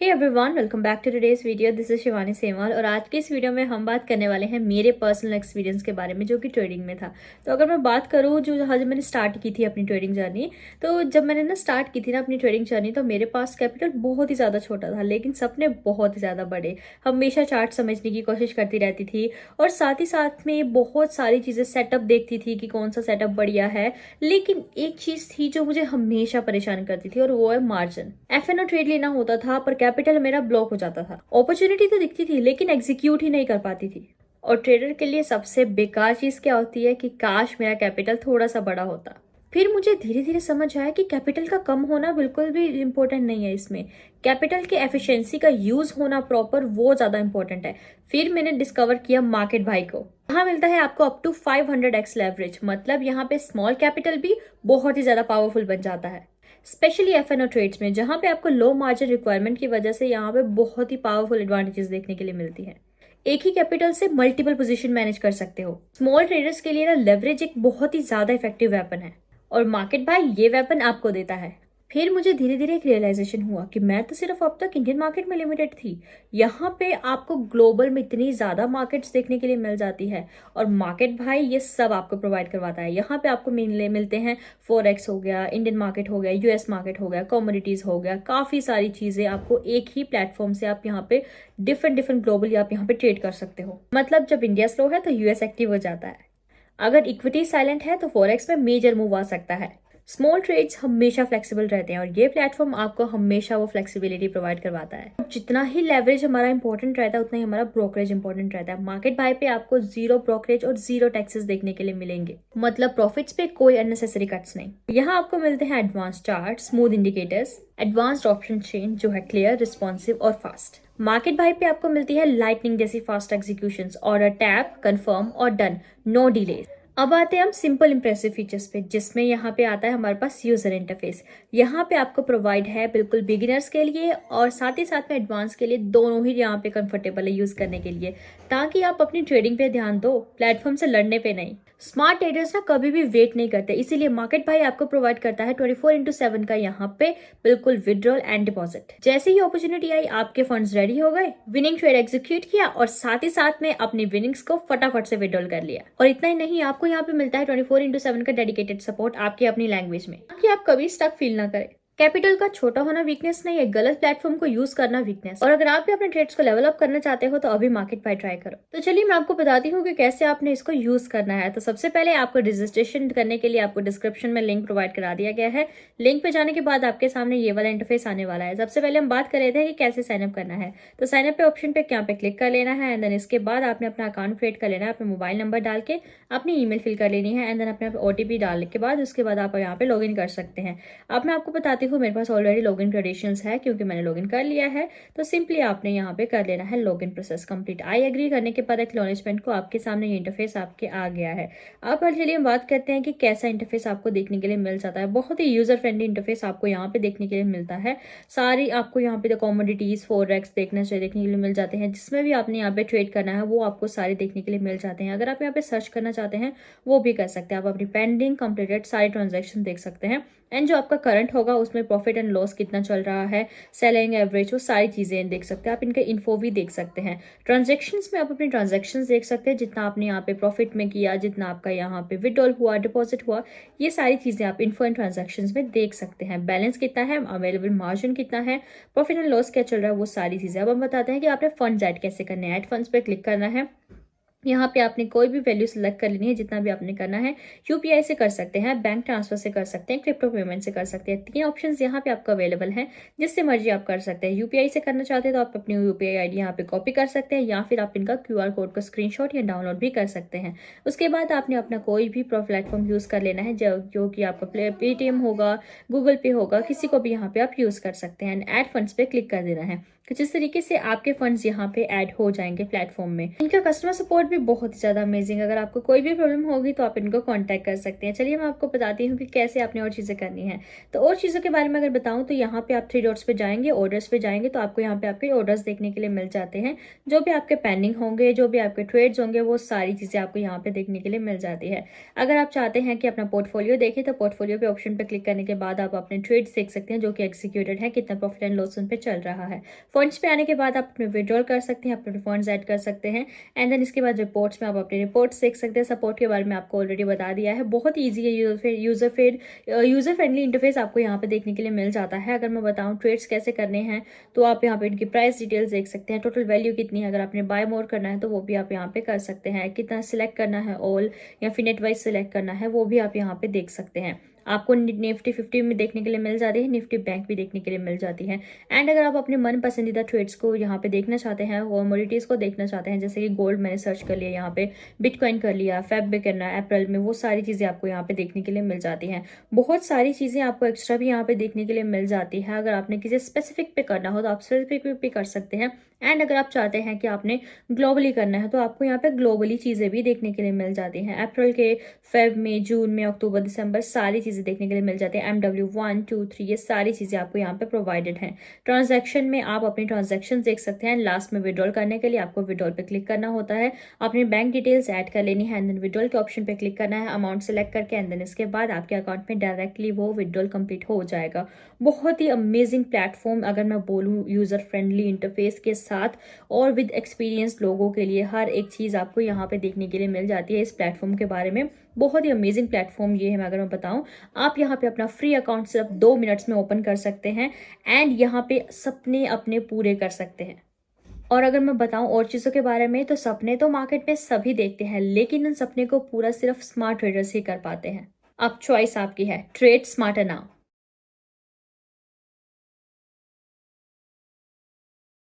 Hey everyone, welcome back to today's video. This is Shivani Semwal और आज के इस वीडियो में हम बात करने वाले हैं मेरे पर्सनल एक्सपीरियंस के बारे में जो कि ट्रेडिंग में था। तो अगर मैं बात करूं जो जब मैंने स्टार्ट की थी अपनी ट्रेडिंग जर्नी, तो जब मैंने स्टार्ट की थी अपनी ट्रेडिंग जर्नी, तो मेरे पास कैपिटल बहुत ही ज़्यादा छोटा था, लेकिन सपने बहुत ही ज़्यादा बड़े। हमेशा चार्ट समझने की कोशिश करती रहती थी और साथ ही साथ में बहुत सारी चीज़ें सेटअप देखती थी कि कौन सा सेटअप बढ़िया है। लेकिन एक चीज़ थी जो मुझे हमेशा परेशान करती थी और वो है मार्जिन। एफएनओ ट्रेड लेना होता था पर कैपिटल मेरा ब्लॉक हो जाता था। अपॉर्चुनिटी तो दिखती थी लेकिन एग्जीक्यूट ही नहीं कर पाती थी। और ट्रेडर के लिए सबसे बेकार चीज क्या होती है कि काश मेरा कैपिटल थोड़ा सा बड़ा होता। फिर मुझे धीरे धीरे समझ आया कि कैपिटल का कम होना बिल्कुल भी इम्पोर्टेंट नहीं है। इसमें कैपिटल के एफिशिएंसी का यूज होना प्रॉपर वो ज्यादा इंपॉर्टेंट है। फिर मैंने डिस्कवर किया मार्केट भाई को। यहाँ मिलता है आपको अप टू 500x लेवरेज, मतलब यहाँ पे स्मॉल कैपिटल भी बहुत ही ज्यादा पावरफुल बन जाता है, स्पेशली एफएनओ ट्रेड्स में जहां पे आपको लो मार्जिन रिक्वायरमेंट की वजह से यहाँ पे बहुत ही पावरफुल एडवांटेजेस देखने के लिए मिलती है। एक ही कैपिटल से मल्टीपल पोजीशन मैनेज कर सकते हो। स्मॉल ट्रेडर्स के लिए लेवरेज एक बहुत ही ज्यादा इफेक्टिव वेपन है और मार्केट भाई ये वेपन आपको देता है। फिर मुझे धीरे धीरे एक रियलाइजेशन हुआ कि मैं तो सिर्फ अब तक इंडियन मार्केट में लिमिटेड थी। यहाँ पे आपको ग्लोबल में इतनी ज्यादा मार्केट्स देखने के लिए मिल जाती है और मार्केट भाई ये सब आपको प्रोवाइड करवाता है। यहाँ पे आपको मिलते हैं फॉरेक्स हो गया, इंडियन मार्केट हो गया, यूएस मार्केट हो गया, कमोडिटीज हो गया, काफी सारी चीजें आपको एक ही प्लेटफॉर्म से आप यहाँ पे डिफरेंट ग्लोबली आप यहाँ पे ट्रेड कर सकते हो। मतलब जब इंडिया स्लो है तो यूएस एक्टिव हो जाता है, अगर इक्विटी साइलेंट है तो फॉरेक्स में मेजर मूव आ सकता है। स्मॉल ट्रेड्स हमेशा फ्लेक्सिबल रहते हैं और ये प्लेटफॉर्म आपको हमेशा वो फ्लेक्सिबिलिटी प्रोवाइड करवाता है। जितना ही लेवरेज हमारा इंपॉर्टेंट रहता है उतना ही हमारा ब्रोकरेज इंपॉर्टेंट रहता है। मार्केट भाई पे आपको जीरो ब्रोकरेज और जीरो टैक्सेस देखने के लिए मिलेंगे, मतलब प्रॉफिट्स पे कोई अननेसेसरी कट्स नहीं। यहाँ आपको मिलते हैं advance chart, smooth indicators, advanced option chain जो है क्लियर, रिस्पॉन्सिव और फास्ट। मार्केट भाई पे आपको मिलती है लाइटनिंग जैसी fast executions, order tap, confirm और डन, नो डिले। अब आते हैं हम सिंपल इंप्रेसिव फीचर्स पे, जिसमें यहाँ पे आता है हमारे पास यूजर इंटरफेस। यहाँ पे आपको प्रोवाइड है बिल्कुल बिगिनर्स के लिए और साथ ही साथ में एडवांस के लिए, दोनों ही यहाँ पे कंफर्टेबल है यूज करने के लिए, ताकि आप अपनी ट्रेडिंग पे ध्यान दो, प्लेटफॉर्म से लड़ने पे नहीं। स्मार्ट ट्रेडर्स कभी भी वेट नहीं करते, इसीलिए मार्केट भाई आपको प्रोवाइड करता है 24x7 का यहाँ पे बिल्कुल विड्रॉल एंड डिपॉजिट। जैसे ही अपॉर्चुनिटी आई आपके फंड्स रेडी हो गए, विनिंग ट्रेड एग्जीक्यूट किया और साथ ही साथ में अपनी विनिंग्स को फटाफट से विड्रॉल कर लिया। और इतना ही नहीं, आपको यहाँ पे मिलता है 24x7 का डेडिकेटेड सपोर्ट आपकी अपनी लैंग्वेज में, ताकि आप कभी स्टक फील ना करें। कैपिटल का छोटा होना वीकनेस नहीं है, गलत प्लेटफॉर्म को यूज करना वीकनेस। और अगर आप भी अपने ट्रेड्स को लेवल अप करना चाहते हो तो अभी मार्केट भाई ट्राई करो। तो चलिए मैं आपको बताती हूँ कि कैसे आपने इसको यूज करना है। तो सबसे पहले आपको रजिस्ट्रेशन करने के लिए आपको डिस्क्रिप्शन में लिंक प्रोवाइड करा दिया गया है। लिंक पे जाने के बाद आपके सामने ये वाला इंटरफेस आने वाला है। सबसे पहले हम बात कर रहे थे कि कैसे साइनअप करना है। तो साइनअप पे ऑप्शन पे यहाँ पे क्लिक कर लेना है एंड देन इसके बाद आपने अपना अकाउंट क्रिएट कर लेना है। अपने मोबाइल नंबर डाल के अपनी ईमेल फिल कर लेनी है एंड देन अपने ओटीपी डालने के बाद उसके बाद आप यहाँ पे लॉग इन कर सकते हैं। अब मैं आपको बताती हूँ, मेरे पास ऑलरेडी लॉगिन क्रेडेंशियल्स है क्योंकि मैंने लॉगिन कर लिया है। तो सिंपली आपने यहाँ पे कर लेना है login process complete. I agree करने के बाद एक्नॉलेजमेंट को आपके सामने ये इंटरफेस आपके आ गया है। अब चलिए हम बात करते हैं कि कैसा इंटरफेस आपको देखने के लिए मिल जाता है। बहुत ही यूजर फ्रेंडली इंटरफेस आपको यहाँ पे देखने के लिए मिलता है। सारी आपको यहाँ पे कमोडिटीज, फॉरेक्स देखने के लिए मिल जाते हैं, जिसमें भी आपने यहाँ पे ट्रेड करना है वो आपको सारे देखने के लिए मिल जाते हैं। अगर आप यहाँ पे सर्च करना चाहते हैं वो भी कर सकते हैं। आप अपनी पेंडिंग, कंप्लीटेड सारे ट्रांजेक्शन देख सकते हैं एंड जो आपका करंट होगा उसमें प्रॉफिट एंड लॉस कितना चल रहा है, सेलिंग एवरेज, वो सारी चीजें देख सकते हैं आप। इनके इन्फो भी देख सकते हैं। ट्रांजैक्शंस में आप अपने ट्रांजैक्शंस देख सकते हैं, जितना आपने यहाँ पे प्रॉफिट में किया, जितना आपका यहाँ पे विड्रॉल हुआ, डिपॉजिट हुआ, ये सारी चीजें आप इन्फो एंड ट्रांजैक्शंस में देख सकते हैं। बैलेंस कितना है, अवेलेबल मार्जिन कितना है, प्रॉफिट एंड लॉस क्या चल रहा है, वो सारी चीजें। अब हम बताते हैं कि आपने फंड्स ऐड कैसे करने हैं। ऐड फंड्स पे क्लिक करना है। यहाँ पे आपने कोई भी वैल्यू सिलेक्ट कर लेनी है, जितना भी आपने करना है। यूपीआई से कर सकते हैं, बैंक ट्रांसफर से कर सकते हैं, क्रिप्टो पेमेंट से कर सकते हैं। 3 ऑप्शंस यहाँ पे आपको अवेलेबल हैं, जिससे मर्जी आप कर सकते हैं। यूपीआई से करना चाहते हैं तो आप अपनी यूपीआई आईडी यहाँ पे कॉपी कर सकते हैं या फिर आप इनका क्यूआर कोड को स्क्रीनशॉट या डाउनलोड भी कर सकते हैं। उसके बाद आपने अपना कोई भी प्लेटफॉर्म यूज कर लेना है, जो कि आपका पेटीएम होगा, गूगल पे होगा, किसी को भी यहाँ पे आप यूज कर सकते हैं। एंड ऐड फंड्स पे क्लिक कर देना है। तो जिस तरीके से आपके फंड्स यहाँ पे ऐड हो जाएंगे प्लेटफॉर्म में। इनका कस्टमर सपोर्ट भी भी बहुत ही ज़्यादा अमेजिंग। अगर आपको कोई भी प्रॉब्लम होगी तो आप इनको कॉन्टैक्ट कर सकते हैं। चलिए मैं आपको बताती हूँ कि कैसे आपने और चीज़ें करनी है। तो और चीज़ों के बारे में अगर बताऊँ तो यहाँ पे आप 3 डॉट्स पे जाएंगे, ऑर्डर्स पे जाएंगे तो आपको यहाँ पे आपके ऑर्डर्स देखने के लिए मिल जाते हैं। जो भी आपके पेंडिंग होंगे, जो भी आपके ट्रेड्स होंगे, वो सारी चीज़ें आपको यहाँ पे देखने के लिए मिल जाती है। अगर आप चाहते हैं कि अपना पोर्टफोलियो देखें तो पोर्टफोलियो पे ऑप्शन पे क्लिक करने के बाद आप अपने ट्रेड्स देख सकते हैं जो कि एग्जीक्यूटेड है, कितना प्रॉफिट एंड लॉस उन पे चल रहा है। फंड्स पे आने के बाद आप अपने विड्रॉल कर सकते हैं, अपने फंड्स ऐड कर सकते हैं। एंड देन इसके बाद रिपोर्ट्स में आप अपनी रिपोर्ट्स देख सकते हैं। सपोर्ट के बारे में आपको ऑलरेडी बता दिया है, बहुत ईजी है, यूजर फ्रेंडली इंटरफेस आपको यहाँ पे देखने के लिए मिल जाता है। अगर मैं बताऊँ ट्रेड्स कैसे करने हैं तो आप यहाँ पे इनकी प्राइस डिटेल्स देख सकते हैं, टोटल वैल्यू कितनी है। अगर आपने बाय मोर करना है तो वो भी आप यहाँ पे कर सकते हैं, कितना सिलेक्ट करना है ऑल या फिर नेट वाइज सिलेक्ट करना है वो भी आप यहाँ पे देख सकते हैं। आपको निफ्टी 50 में देखने के लिए मिल जाती है, निफ्टी बैंक भी देखने के लिए मिल जाती है। एंड अगर आप अपने मन पसंदीदा ट्रेड्स को यहाँ पे देखना चाहते हैं, कमोडिटीज को देखना चाहते हैं, जैसे कि गोल्ड मैंने सर्च कर लिया यहाँ पे, बिटकॉइन कर लिया, फेब में करना है, अप्रैल में, वो सारी चीज़ें आपको यहाँ पे देखने के लिए मिल जाती हैं। बहुत सारी चीज़ें आपको एक्स्ट्रा भी यहाँ पे देखने के लिए मिल जाती है। अगर आपने किसी स्पेसिफिक पे करना हो तो आप स्पेसिफिक पे कर सकते हैं। एंड अगर आप चाहते हैं कि आपने ग्लोबली करना है तो आपको यहाँ पे ग्लोबली चीज़ें भी देखने के लिए मिल जाती हैं। अप्रैल के, फेब में, जून में, अक्टूबर, दिसंबर, सारी चीज़ें देखने के लिए मिल जाती है। MW 1, 2, 3 ये सारी चीज़ें आपको यहाँ पे प्रोवाइडेड हैं। ट्रांजैक्शन में आप अपनी ट्रांजैक्शन देख सकते हैं। लास्ट में विड्रॉल करने के लिए आपको विड्रॉल पे क्लिक करना होता है, अपनी बैंक डिटेल्स ऐड कर लेनी है एंड देन विड्रॉल के ऑप्शन पे क्लिक करना है, अमाउंट सेलेक्ट करके एंड देन इसके बाद आपके अकाउंट में डायरेक्टली वो विड्रॉल कंप्लीट हो जाएगा। बहुत ही अमेजिंग प्लेटफॉर्म, अगर मैं बोलूँ यूजर फ्रेंडली इंटरफेस के साथ और विद एक्सपीरियंस लोगों के लिए हर एक चीज़ आपको यहाँ पे देखने के लिए मिल जाती है। इस प्लेटफॉर्म के बारे में बहुत ही अमेजिंग प्लेटफॉर्म ये है। अगर मैं बताऊँ, आप यहाँ पे अपना फ्री अकाउंट सिर्फ 2 मिनट्स में ओपन कर सकते हैं एंड यहाँ पे सपने अपने पूरे कर सकते हैं। और अगर मैं बताऊं और चीज़ों के बारे में तो सपने तो मार्केट में सभी देखते हैं, लेकिन उन सपने को पूरा सिर्फ स्मार्ट ट्रेडर्स ही कर पाते हैं। अब चॉइस आपकी है, ट्रेड स्मार्टर नाउ।